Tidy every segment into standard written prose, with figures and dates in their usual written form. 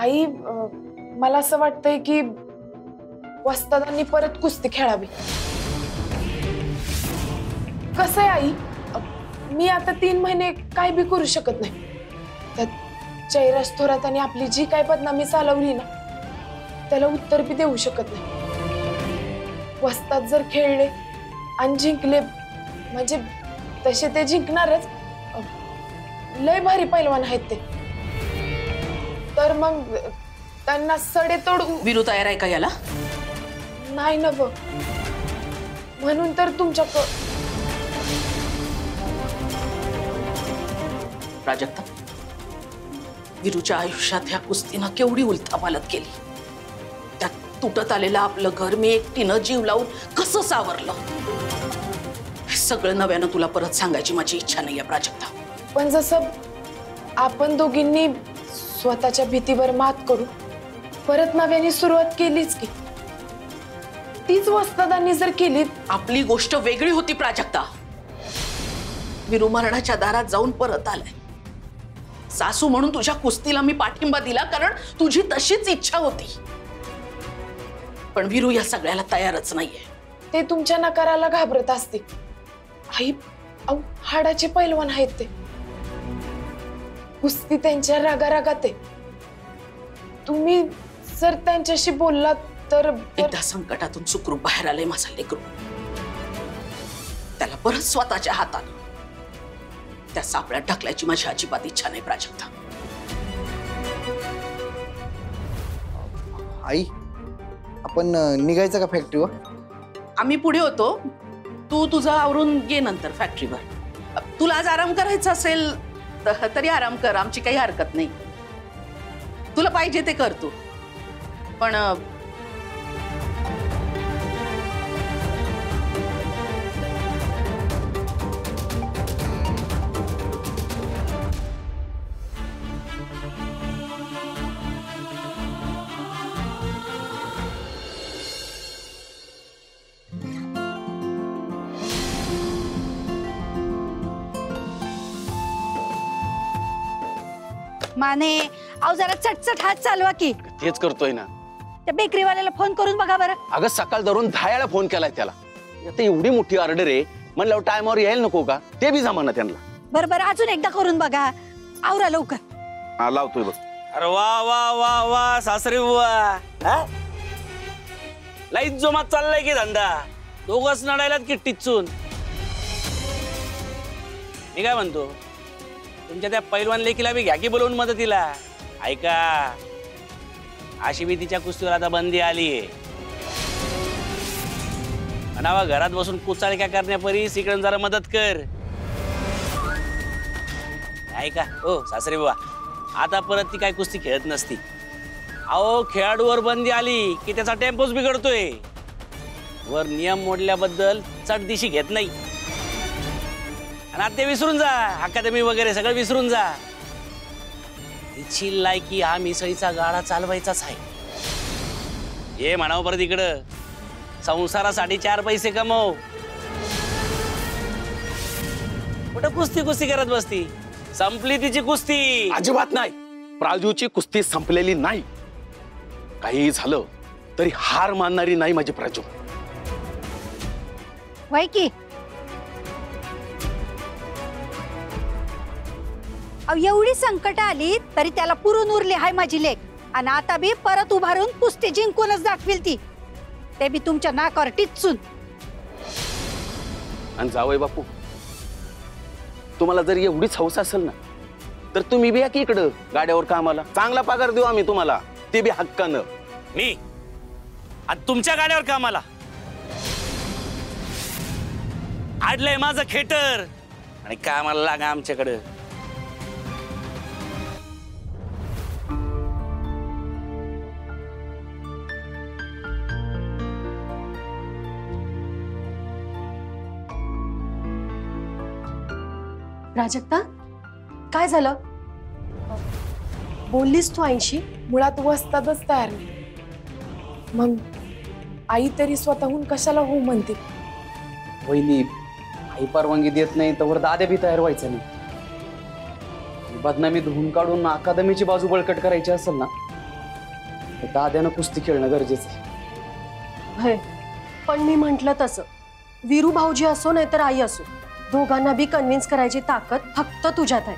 आई मला असं वाटतंय की वस्तादांनी परत कुस्ती खेळावी। कसं आहे आई, मी आता 3 महिने काय बी करू शकत नाही। त्यात जयराज थोरातांनी आपली जी काय बदनामी चालवली ना त्याला उत्तर बी देऊ शकत नाही। वस्ताद जर खेळले आणि जिंकले म्हणजे तसे ते जिंकणारच, लय भारी पैलवान आहेत ते, तर मग त्यांना सडेतोड। वीरू तयार आहे का याला? नाही ना ब, म्हणून तर तुमच्याकडे। प्राजक्ता, वीरूच्या आयुष्यात ह्या कुस्तीनं केवढी उलथापालथ केली। त्यात तुटत आलेलं आपलं घर मी एकटीनं जीव लावून कसं सावरलं, हे सगळं नव्यानं तुला परत सांगायची माझी इच्छा नाहीये प्राजक्ता। पण जसं आपण दोघींनी स्वतःच्या भीतीवर मात करू परत नव्याने सुरुवात केलीच की, तीच वस्तादांनी जर केली। आपली गोष्ट वेगळी होती प्राजक्ता। वीरू मरणाच्या दारात जाऊन परत आलाय। सासू म्हणून तुझ्या कुस्तीला मी पाठिंबा दिला कारण तुझी तशीच इच्छा होती, पण वीरू या सगळ्याला तयारच नाहीये। ते तुमच्या नकाराला घाबरत असते आई। हाडाचे पैलवान आहेत ते, कुस्ती त्यांच्या रागारागात आहे। तुम्ही जर त्यांच्याशी बोललात तर एकदा संकटातून सुखरूप बाहेर आले माझा लेकरू, त्याला परत स्वतःच्या हाताने त्या सापळ्यात ढकलायची माझी अजिबात इच्छा नाही प्राजक्ता। आई, आपण निघायचं का फॅक्टरीवर? आम्ही पुढे होतो, तू तुझा आवरून गे नंतर फॅक्टरीवर। तुला आज आराम करायचा असेल तरी आराम कर, आमची काही हरकत नाही। तुला पाहिजे ते कर तू, पण माने, अहो जरा चटचट हात चालवा की। तेच करतोय ना। त्या बेकरीवाल्याला फोन करून बघा बरं। अगं सकाळ धरून 10 वेळा फोन केलाय त्याला। आता एवढी मोठी ऑर्डर आहे म्हणलं टाइमवर यायला नको का? ते बी जमाना त्यांना। बरं बरं, अजून एकदा करून बघा, आवरा लवकर। हा लावतोय बघ। अरे वा वा वा वा सासरे बुवा, लाईत जोमात चाललाय की धंदा? दोघच नडायलात की टिचून? मी काय म्हणतो, तुमच्या त्या पैलवान लेकीला बी घ्या की बोलवून मदतीला। ऐका, अशी बी तिच्या कुस्तीवर आता बंदी आलीये। म्हणावा घरात बसून कुचाळक्या करण्यापरी इकडे जरा मदत कर। ऐका हो सासरे बुवा, आता परत ती काय कुस्ती खेळत नसती। अहो खेळाडूवर बंदी आली की त्याचा टेम्पोच बिघडतोय। वर नियम मोडल्याबद्दल चटदिशी घेत नाही। आणि आता ते विसरून जा, अकादमी वगैरे सगळं विसरून जा। तिची लायकी हा मिसळीचा गाडा चालवायचाच आहे। हे म्हणावं परत इकडं, संसारासाठी 4 पैसे कमव। कुठं कुस्ती कुस्ती करत बसती? संपली तिची कुस्ती। अजिबात नाही, प्राजूची कुस्ती संपलेली नाही। काही झालं तरी हार मानणारी नाही माझी प्राजू। वय की एवढी संकट आली तरी त्याला पुरून उरली हाय माझी लेक। आणि आता बी परत उभारून कुस्ती जिंकूनच दाखविल ती, ते बी तुमच्या नाकावर टिचून। आणि जावई बापू, तुम्हाला जर एवढीच हौस असेल ना तर तुम्ही बी या की इकडं गाड्यावर कामाला। चांगला पगार देऊ आम्ही तुम्हाला, ते बी हक्कानं। मी आज तुमच्या गाड्यावर कामाला? आडलंय माझं खेटर आणि कामाला लागा आमच्याकडं। प्राजक्ता, काय झालं? बोललीस तू आईशी? मुळात वस्तादच तयार नाही, मग आई तरी स्वतःहून कशाला हो म्हणते? वहिनी, आई परवानगी देत नाही तर दाद्या बी तयार व्हायचं नाही। बदनामी धुवून काढून अकादमीची बाजू बळकट करायची असेल ना दाद्यानं कुस्ती खेळणं गरजेचं आहे. होय, पण मी म्हंटल तसं वीरू भाऊजी असो नाहीतर आई असो, दोघांना बी कन्व्हिन्स करायची ताकद फक्त तुझ्यात आहे.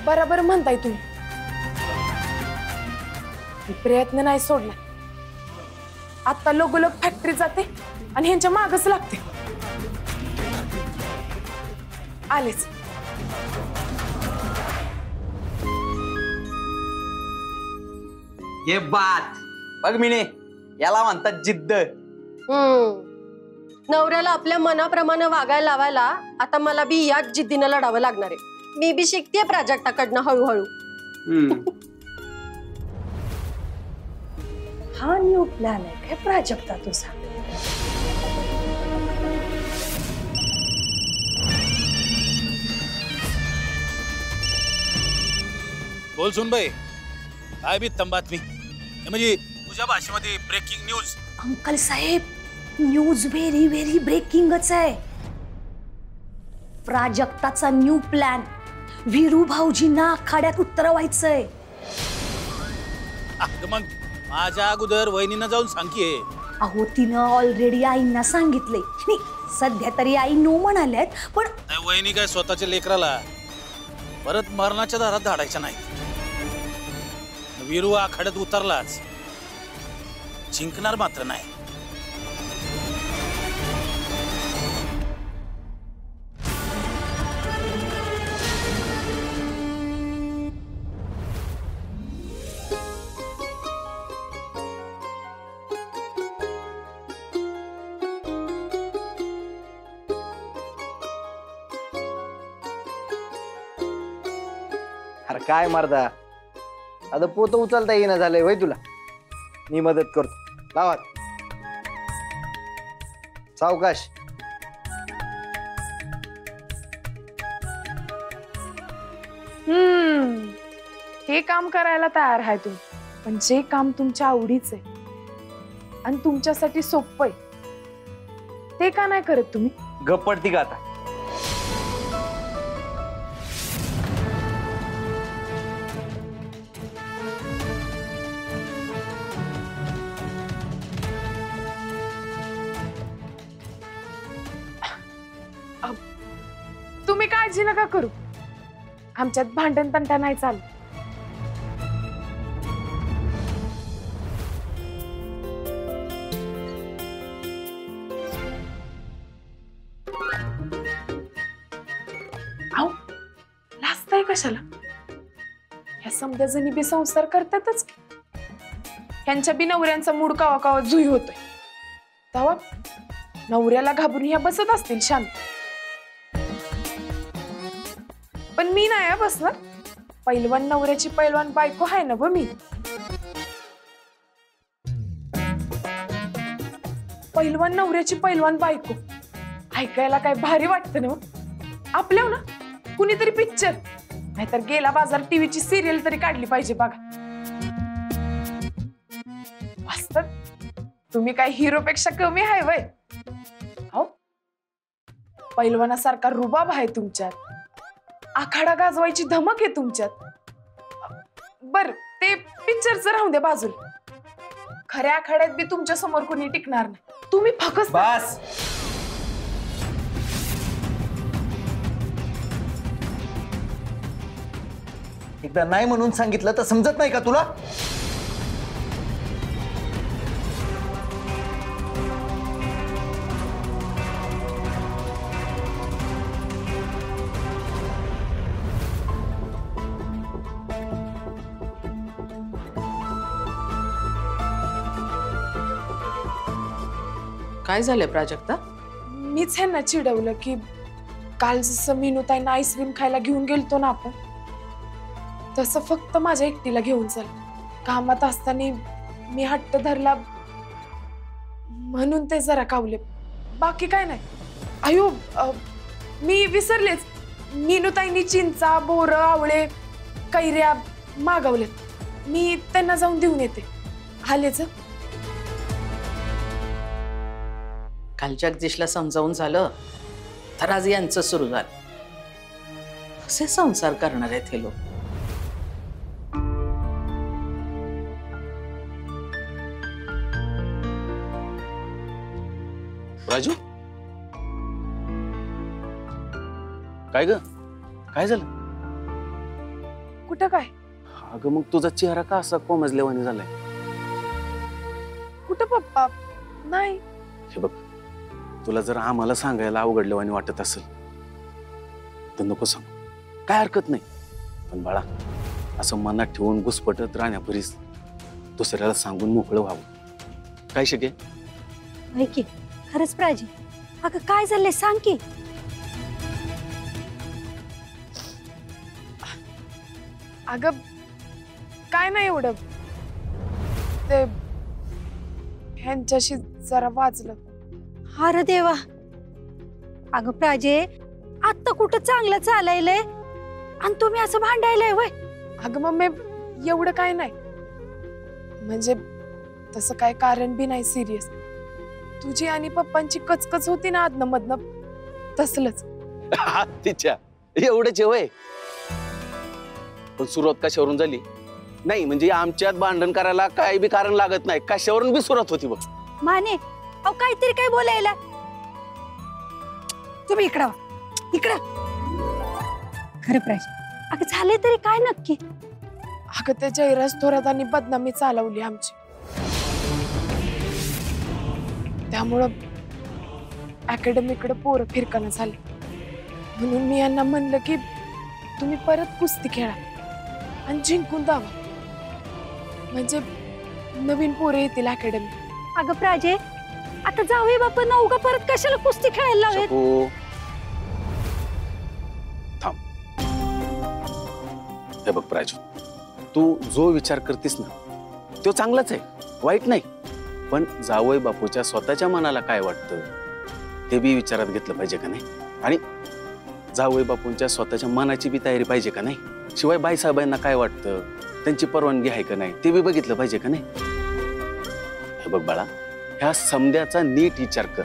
बरोबर म्हणताय तुम्ही. मी प्रयत्न नाही सोडला. आता लगोलग फॅक्टरी जाते आणि ह्यांच्या मागच लागते. आलेच. हे बात बघ मिने, याला म्हणतात जिद्द. नवऱ्याला आपल्या मनाप्रमाणे वागायला लावायला आता मला बी याच जिद्दीनं लढावं लागणार आहे. मी बी शिकतेय प्राजक्ताकडनं हळूहळू. हा न्यू प्लॅन आहे काय प्राजक्ता तुझा? बोल सुन बाई, काय बी बातमी म्हणजे तुझ्या भाषेमध्ये ब्रेकिंग न्यूज. अंकल साहेब, न्यूज व्हेरी व्हेरी ब्रेकिंगच आहे. प्राजक्ताचा न्यू प्लॅन, वीरू भाऊजींना आखाड्यात उतरवायचंय. मग माझ्या अगोदर वहिनीनं जाऊन सांग की. अहो, तिनं ऑलरेडी आईंना सांगितलंय. नाही, सध्या तरी आई नो म्हणाल्यात, पण वहिनी काय स्वतःच्या लेकराला परत मरणाच्या दारात धाडायच्या नाही. वीरू आखाड्यात उतरलाच, जिंकणार मात्र नाही. अरे काय मर्दा, आता पोत उचलता येईना झालंय वय तुला. मी मदत करतो. लावात सावकाश. हे काम करायला तयार आहे तुम्ही, पण जे काम तुमच्या आवडीचं आहे आणि तुमच्यासाठी सोपं आहे ते का नाही करत तुम्ही? गप्पडती का आता? तुम्ही काळजी नका करू, आमच्यात भांडण तंटा नाही चालू. अहो, लाजताय कशाला? ह्या समध्या जणी बी संसार करतातच की. ह्यांच्या बी नवऱ्यांचा मूड कावा कावा जुई होतोय. तेव्हा नवऱ्याला घाबरून ह्या बसत असतील शांत. पण मी नाही बसणार. पैलवान नवऱ्याची पैलवान बायको आहे ना व मी. पैलवान नवऱ्याची पैलवान बायको ऐकायला काय भारी वाटतं ना. आपल्या ना कुणीतरी पिक्चर नाहीतर गेला बाजार टीव्हीची सिरियल तरी काढली पाहिजे बघा. वास्तव तुम्ही काय हिरोपेक्षा कमी आहे वय? हो, पैलवानासारखा रुबाब आहे तुमच्यात, आखाडा गाजवायची धमक आहे तुमच्यात. बर, ते पिक्चरचं राहून दे बाजूला. खऱ्या आखाड्यात बी तुमच्या समोर कोणी टिकणार नाही. तुम्ही फकस्त बस. एकदा नाही म्हणून सांगितलं तर समजत नाही का तुला? काय झालंय प्राजक्ता? मीच ह्यांना चिडवलं की काल जसं मीनूताईंना आईस्क्रीम खायला घेऊन गेलतो ना आपण, तसं फक्त माझ्या एकटीला घेऊन चल. कामात असताना मी हट्ट धरला म्हणून ते जरा कावले, बाकी काय नाही. अयो, मी विसरलेच. मीनूताईंनी चिंचा, बोरं, आवळे, कैऱ्या मागवलेत. मी त्यांना जाऊन देऊन येते. आलेच. काल जगदीशला समजावून झालं तर आज यांचं सुरू झालं. कसे संसार करणार आहेत हे लोक? राजू काय ग काय झालं? कुठं काय? अगं मग तुझा चेहरा का असा कोमजलेवानी झालाय? कुठं पप्पा? नाही. हे बघ तुला जर आम्हाला सांगायला अवघडलेवानी वाटत असेल तर नको सांग, काय हरकत नाही. पण बाळा असं मनात ठेवून घुसपटत राहण्यापरीस दुसऱ्याला सांगून मोकळं व्हावं. काय शके? की खरंच प्राची, अगं काय झालंय सांग की. अगं काय नाही एवढं, ते ह्यांच्याशी जरा वाजलं. अरे देवा, अगं प्राजे आता कुठं चांगलं चालायलंय आणि तुम्ही असं भांडायलाय वय? अगं मम्मी एवढं काय नाही, म्हणजे तसं काय कारण बी नाही सिरियस. तुझी आणि पप्पांची कचकच होती ना आदन मधन, तसलंच. तिच्या एवढंच वय. पण सुरुवात कशावरून झाली? नाही म्हणजे आमच्यात भांडण करायला काही बी कारण लागत नाही, कशावरून बी सुरुवात होती बघ. माने अहो काहीतरी काय बोलायला. तुम्ही इकडं इकडं. खरं प्राची, अगं झाले तरी काय नक्की? अगं त्या जयराज थोरातांनी बदनामी चालवली आमची, त्यामुळं अकॅडमीकडे पोरं फिरकाना झाले. म्हणून मी यांना म्हणलं की तुम्ही परत कुस्ती खेळा आणि जिंकून दावा, म्हणजे नवीन पोरं येतील अकॅडमी. अगं प्राजे आता जाऊया बापा, नवगा परत कशाला कुस्ती खेळायला लावेत? शकू थांब. हे बघ प्राजू, तू जो विचार करतीस ना तो चांगलाच आहे, वाईट नाही. पण जावई बापूच्या स्वतःच्या मनाला काय वाटतं ते बी विचारात घेतलं पाहिजे का नाही? आणि जावई बापूंच्या स्वतःच्या मनाची बी तयारी पाहिजे का नाही? शिवाय बाईसाहेबांना काय वाटतं, त्यांची परवानगी आहे का नाही ते बी बघितलं पाहिजे का नाही? हे बघ बाळा, ह्या समद्याचा नीट विचार कर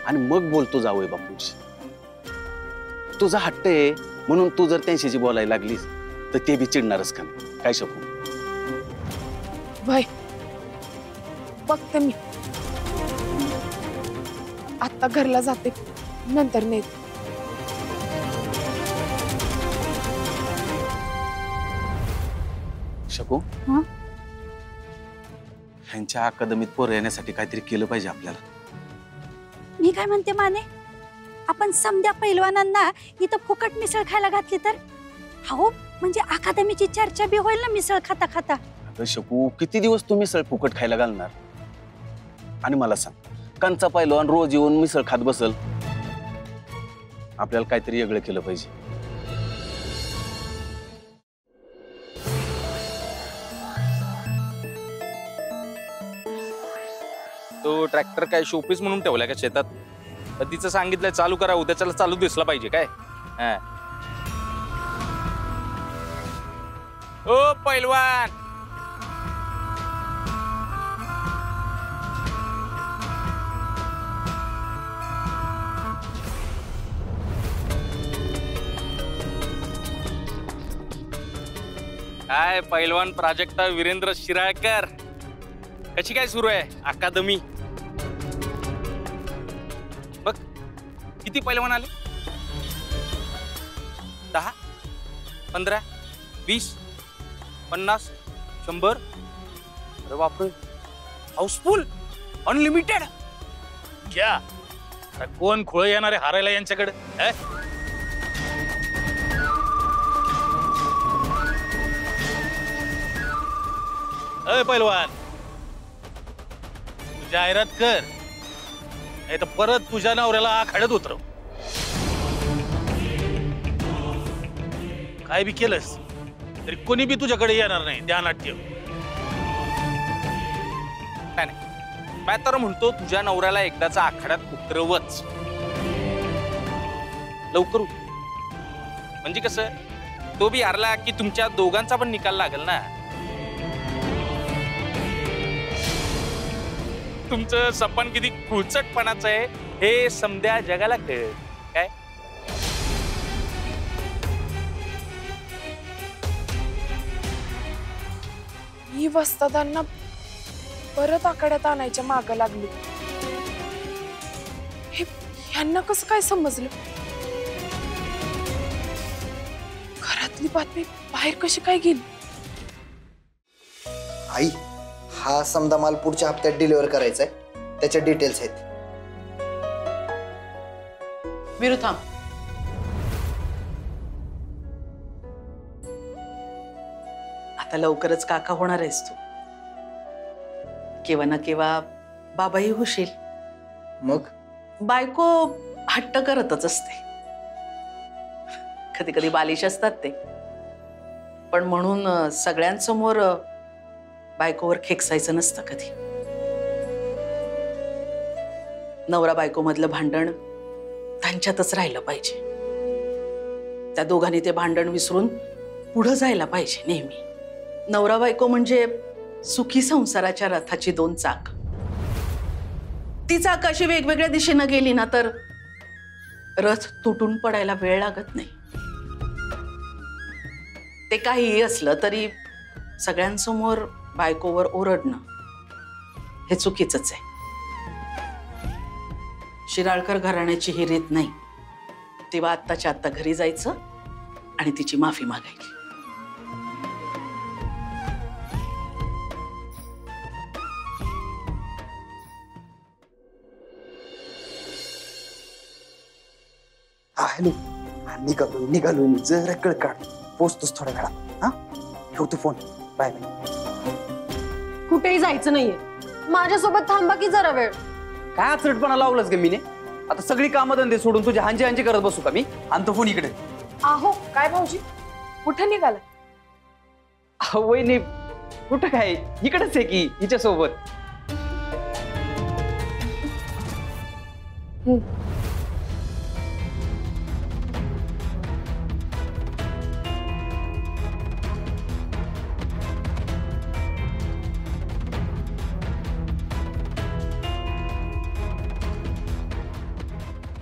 आणि मग बोलतो जावई बापूंशी. तुझा हट्ट आहे म्हणून तू जर त्यांच्याशी बोलायला लागलीस तर ते बी चिडणारच का नाही? काय शकू? भाई बघते मी, आता घरला जाते, नंतर नेते. शकू ह्यांच्या अकादमीत पोरं येण्यासाठी काहीतरी केलं पाहिजे आपल्याला. मी काय म्हणते माने, आपण समध्या पैलवानांना इथं फुकट मिसळ खायला घातली तर? हो म्हणजे अकादमीची चर्चा बी होईल ना मिसळ खाता खाता. अगं शकू, किती दिवस तू मिसळ फुकट खायला घालणार? आणि मला सांग, कंचा पैलवान रोज येऊन मिसळ खात बसल? आपल्याला काहीतरी वेगळं केलं पाहिजे. तो ट्रॅक्टर काय शोपीस म्हणून ठेवलाय का शेतात? तिचं सांगितलंय चालू करा, उद्याच्याला चालू दिसला पाहिजे काय? ओ पैलवान, काय पैलवान प्राजक्ता वीरेंद्र शिराळकर, कशी काय सुरू आहे अकादमी? बघ किती पैलवान आले, 10, 15, 20, 50, 100. अरे बापरे, हाऊसफुल, अनलिमिटेड. क्या कोण खोळ येणारे हारायला यांच्याकडे? अय पैलवान, जाहिरात कर, नाही तर परत तुझ्या नवऱ्याला आखाड्यात उतरव. काय बी केलंस तरी कोणी बी तुझ्याकडे येणार नाही, ध्यानात ठेव. नाही मी तर म्हणतो तुझ्या नवऱ्याला एकदाचा आखाड्यात उतरवच, लवकर उतर. म्हणजे कसं, तो बी हारला की तुमच्या दोघांचा पण निकाल लागेल ना. तुमचं सपन किती खुळचटपणाचं आहे हे समध्या जगाला कळेल काय? ही वस्तादांना परत आकड्यात आणायच्या मागं लागली. ह्यांना कसं काय समजलं? घरातली बातमी बाहेर कशी काय गेली? आई, हा समजा माल पुढच्या हप्त्यात डिलिव्हर करायचा आहे, त्याच्या डिटेल्स आहेत. विरू थांब. आता लवकरच काका होणार आहेस तू. केव्हा ना केव्हा बाबाही होशील. मग बायको हट्ट करतच असते, कधी कधी बालिश असतात ते, पण म्हणून सगळ्यांसमोर बायकोवर खेकसायचं नसतं कधी. नवरा बायको मधलं भांडण त्यांच्यातच राहिलं पाहिजे. त्या दोघांनी ते भांडण विसरून पुढे जायला पाहिजे नेहमी. नवरा बायको म्हणजे सुखी संसाराच्या रथाची दोन चाक. ती चाक अशी वेगवेगळ्या दिशेनं गेली ना तर रथ तुटून पडायला वेळ लागत नाही. ते काहीही असलं तरी सगळ्यांसमोर बायकोवर ओरडणं हे चुकीचंच आहे. शिराळकर घराण्याची ही रीत नाही. तेव्हा आत्ताच्या आत्ता घरी जायचं आणि तिची माफी मागायची. हॅलो, निघालो जरा कळ काढ, पोचतोच थोड्या वेळात. हा, ठेवतो फोन. Bye bye. कुठेही जायचं नाहीये, माझ्यासोबत थांबा की जरा वेळ. काय आचरटपणा लावलंस ग मीने? आता सगळी कामं धंदे सोडून तुझ्या हांजी हांजी करत बसू का मी? आणतो फोन इकडे. आहो काय भाऊजी, कुठे निघाला? वहिनी कुठं काय, इकडेच आहे की हिच्या सोबत.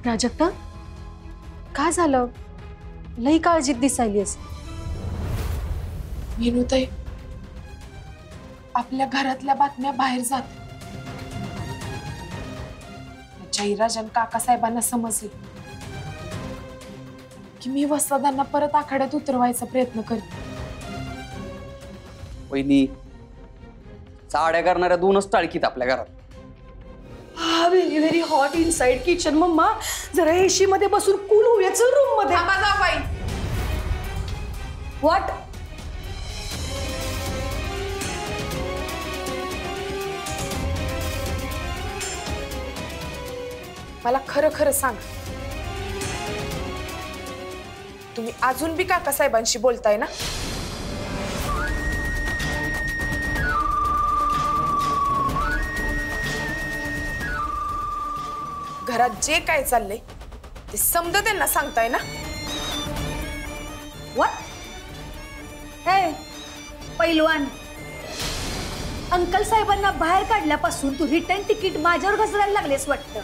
प्राजक्ता, काय झालं? लई काळजीत दिसायलीस. विनूताई, आपल्या घरातल्या बातम्या बाहेर जात. जयराज आणि काकासाहेबांना समजले की मी वसदांना परत आखाड्यात उतरवायचा प्रयत्न करते. वहिनी, चाड्या करणाऱ्या दोनच टाळकीत आपल्या घरात. Very very hot inside kitchen. मम्मा जरा एसी मध्ये बसून कूल होऊया. चल रूम मध्ये. व्हॉट? मला खरं खरं सांग, तुम्ही अजून बी काकासाहेबांशी बोलताय ना? घरात जे काय चाललंय ते समजा त्यांना सांगताय ना? व्हॉट? हे पैलवान, अंकल साहेबांना बाहेर काढल्यापासून तू रिटर्न तिकीट माझ्यावर घसरायला लागलेस वाटतं.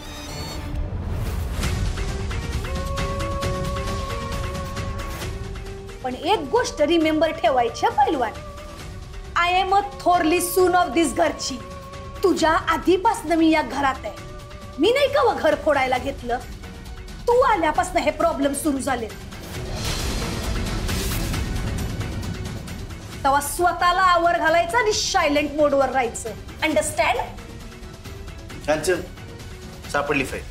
पण एक गोष्ट रिमेंबर ठेवायची पैलवान, I am a thoroughly son of this घरची. तुझ्या आधीपासून मी या घरात आहे. मी नाही का व घर फोडायला घेतलं? तू आल्यापासून हे प्रॉब्लेम सुरू झाले. तेव्हा स्वतःला आवर घालायचं आणि सायलेंट मोडवर राहायचं. अंडरस्टँड? कांचन, सापडली फाईल.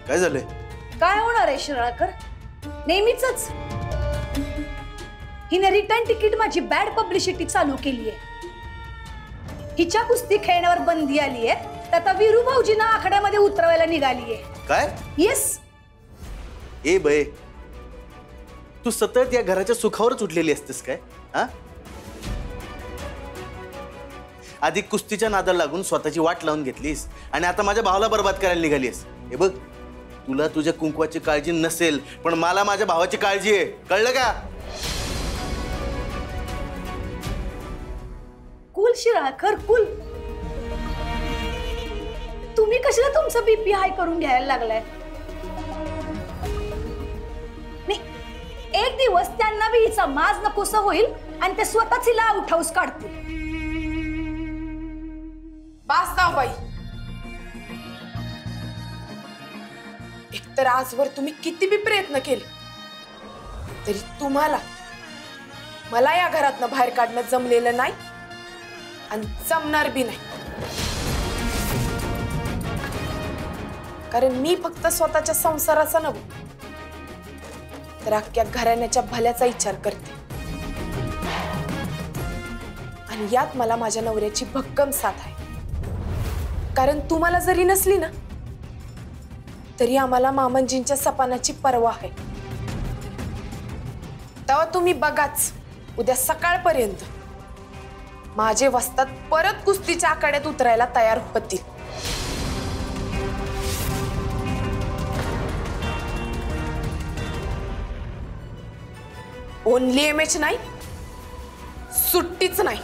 काय झालंय? काय होणार आहे शिराळकर? नेहमीच हिने रिटर्न तिकीट माझी बॅड पब्लिसिटी चालू केली आहे. हिच्या कुस्ती खेळण्यावर बंदी आली आहे. आता वीरू भाऊजींना आखाड्यामध्ये उतरवायला निघाली आहे. काय? येस. ए बय, तू सतत या घराच्या सुखावरच उठलेली असतेस काय? हा, आधी कुस्तीच्या नादाला लागून स्वतःची वाट लावून घेतलीस आणि आता माझ्या भावाला बर्बाद करायला निघालीस. हे बघ, तुला तुझ्या कुंकवाची काळजी नसेल, पण मला माझ्या भावाची काळजी आहे. कळलं का? कुल शिराळकर, कुल. तुम्ही कशाला तुमचं बीपी हाय करून घ्यायला लागलाय? एक दिवस त्यांना बी हिचा माज नकोसा होईल आणि ते स्वतःच हिला आउट हाऊस काढतील. बास जाऊबाई. एकतर आजवर तुम्ही किती बी प्रयत्न केले तरी तुम्हाला मला या घरातनं बाहेर काढणं जमलेलं नाही आणि जमणार बी नाही. कारण मी फक्त स्वतःच्या संसाराचा नव्हे तर अख्ख्या घराण्याच्या भल्याचा विचार करते. आणि यात मला माझ्या नवऱ्याची भक्कम साथ आहे. कारण तुम्हाला जरी नसली ना तरी आम्हाला मामनजींच्या सपानाची पर्वा आहे. तेव्हा तुम्ही बघाच उद्या सकाळपर्यंत माझे वस्तात परत कुस्तीच्या आखाड्यात उतरायला तयार होतील. ओनली एमएच नाही, सुट्टीच नाही.